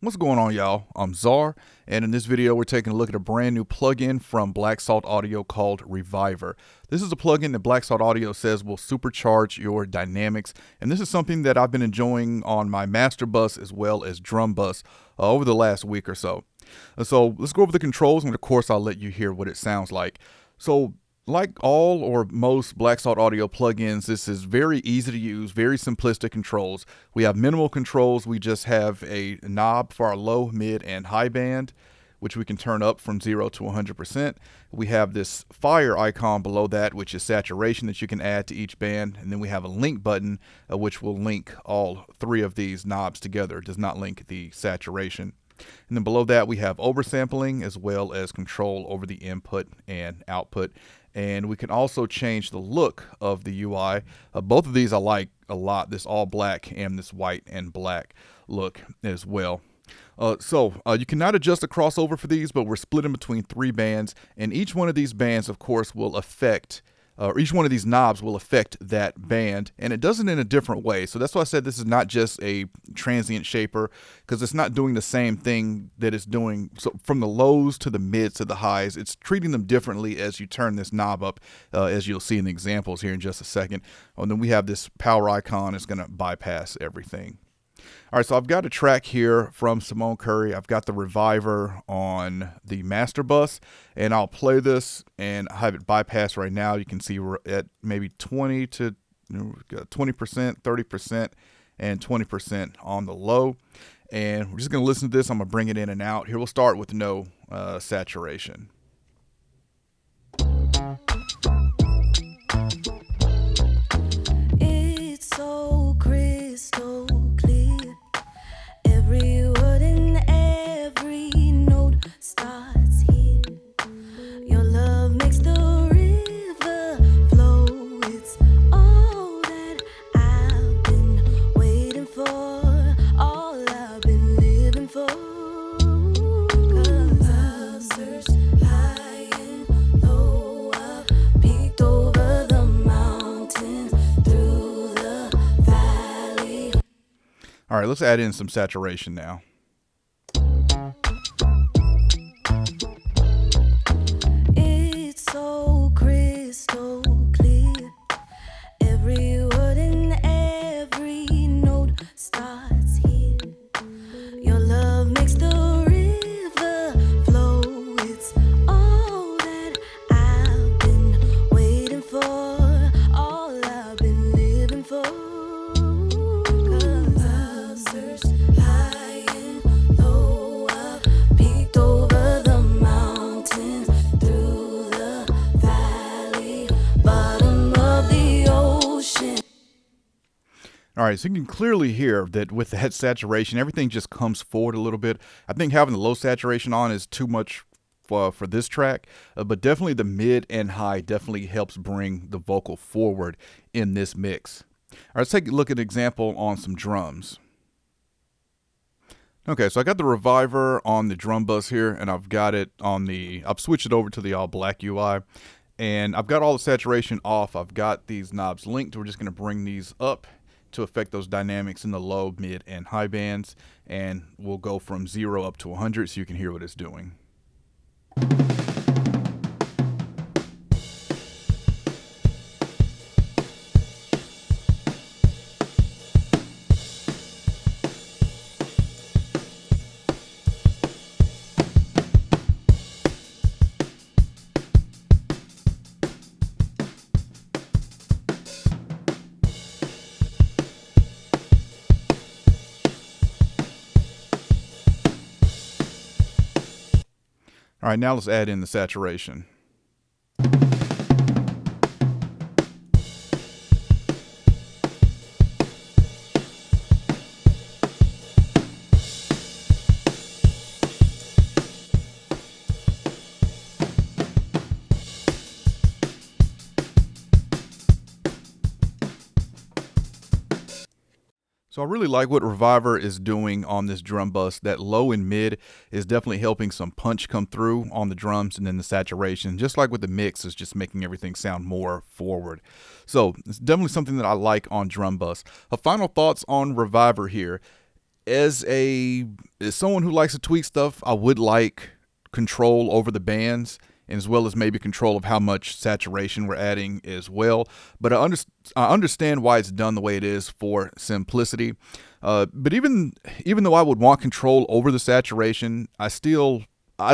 What's going on, y'all? I'm Czar, and in this video we're taking a look at a brand new plugin from Black Salt Audio called Reviver. This is a plugin that Black Salt Audio says will supercharge your dynamics, and this is something that I've been enjoying on my master bus as well as drum bus over the last week or so. So let's go over the controls, and of course I'll let you hear what it sounds like. So like all or most Black Salt Audio plugins, this is very easy to use, very simplistic controls. We have minimal controls. We just have a knob for our low, mid, and high band, which we can turn up from 0 to 100%. We have this fire icon below that, which is saturation that you can add to each band. And then we have a link button, which will link all three of these knobs together. It does not link the saturation. And then below that, we have oversampling as well as control over the input and output. And we can also change the look of the UI. Both of these I like a lot, this all black and this white and black look as well. You cannot adjust the crossover for these, but we're split in between 3 bands, and each one of these bands, of course, will affect each one of these knobs will affect that band, and it does it in a different way. So that's why I said this is not just a transient shaper, because it's not doing the same thing that it's doing. So from the lows to the mids to the highs, it's treating them differently as you turn this knob up, as you'll see in the examples here in just a second. And then we have this power icon. It's going to bypass everything. All right, so I've got a track here from Simone Curry. I've got the Reviver on the master bus, and I'll play this and have it bypass right now. You can see we're at maybe 20 to 20%, 30%, and 20% on the low. And we're just going to listen to this. I'm going to bring it in and out. Here we'll start with no saturation. It's so crystal clear. Every word and every note starts here. Your love makes the river flow. It's all that I've been waiting for, all I've been living for. 'Cause I've searched high and low, I've peeked over the mountains, through the valley. All right, let's add in some saturation now. It's so crystal clear. Every word and every note starts here. Your love makes the river flow. It's all that I've been waiting for, all I've been living for. 'Cause I've searched high and low, I've peeked over the mountains, through the valley, bottom of the ocean. All right, so you can clearly hear that with that saturation, everything just comes forward a little bit. I think having the low saturation on is too much for this track, but definitely the mid and high definitely helps bring the vocal forward in this mix. All right, let's take a look at an example on some drums. Okay, so I got the Reviver on the drum bus here, and I've got it on I've switched it over to the all black UI, and I've got all the saturation off. I've got these knobs linked. We're just going to bring these up to affect those dynamics in the low, mid, and high bands, and we'll go from 0 up to 100 so you can hear what it's doing. All right, now let's add in the saturation. So I really like what Reviver is doing on this drum bus. That low and mid is definitely helping some punch come through on the drums, and then the saturation, just like with the mix, is just making everything sound more forward. So it's definitely something that I like on drum bus. Final thoughts on Reviver here. As a as someone who likes to tweak stuff, I would like control over the bands, and as well as maybe control of how much saturation we're adding as well. But I understand why it's done the way it is for simplicity. But even though I would want control over the saturation, I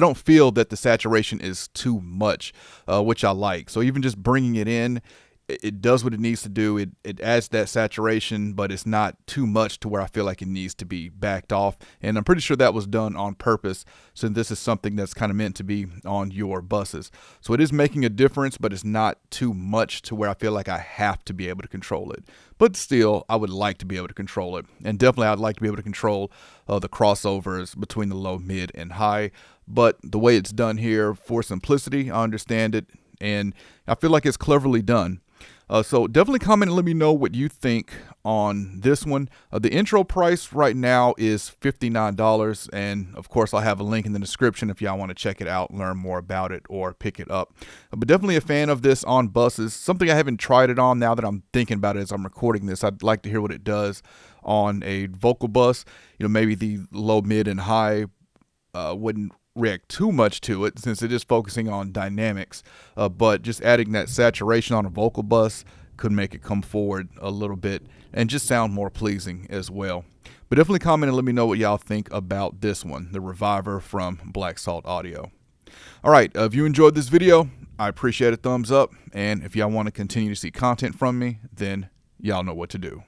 don't feel that the saturation is too much, which I like. So even just bringing it in, it does what it needs to do. It adds that saturation, but it's not too much to where I feel like it needs to be backed off. And I'm pretty sure that was done on purpose, since this is something that's kind of meant to be on your buses. So it is making a difference, but it's not too much to where I feel like I have to be able to control it. But still, I would like to be able to control it. And definitely I'd like to be able to control the crossovers between the low, mid, and high. But the way it's done here, for simplicity, I understand it. And I feel like it's cleverly done. So definitely comment and let me know what you think on this one. The intro price right now is $59, and of course I'll have a link in the description if y'all want to check it out, learn more about it, or pick it up. But definitely a fan of this on buses. Something I haven't tried it on. Now that I'm thinking about it as I'm recording this, I'd like to hear what it does on a vocal bus. Maybe the low, mid, and high wouldn't react too much to it, since it is focusing on dynamics, but just adding that saturation on a vocal bus could make it come forward a little bit and just sound more pleasing as well. But definitely comment and let me know what y'all think about this one, the Reviver from Black Salt Audio. All right, if you enjoyed this video, I appreciate a thumbs up, and if y'all want to continue to see content from me, then y'all know what to do.